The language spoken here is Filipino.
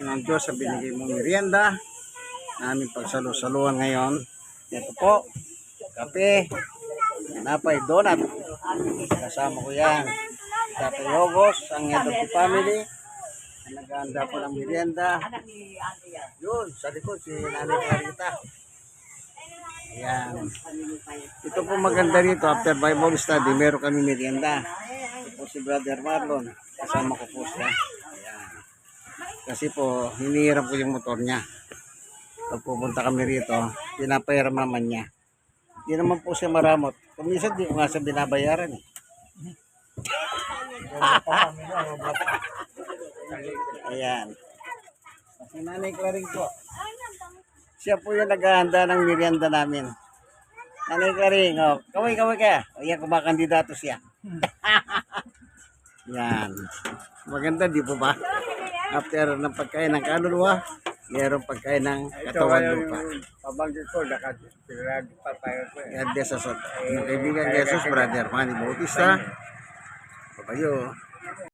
ng Diyos sa binigay mong merienda namin pagsalusaluhan ngayon. Ito po, kape, napay, donut. Kasama ko yan. Tatay Yogos, ang head of the family. Nag-aanda po ng merienda. Yun, sa likod si Nanay Clarita. Ayan. Ito po maganda rito. After Bible study, meron kami merienda. Ito po si Brother Marlon. Kasama ko po siya. Ayan. Kasi po, hinihiram ko yung motor niya. Pag pupunta kami rito, pinapahiram naman niya. Hindi naman po siya maramot. Kung minsan, di ko nga siya binabayaran eh. Ayan. Si Nanay Claring po. Siya po yung naghahanda ng merienda namin. Nanay Claring, oh, kaway-kaway ka. Ayan, kumakandidato siya. Yan. Maganda, di po ba? After ng pagkain ng kaluluwa, mayroong pagkain ng katawan lupa. Pabanggit ko, nakapirado pa tayo ko. God bless us all. Ang kaibigan Jesus, Brother Manny Bautista. Papayo.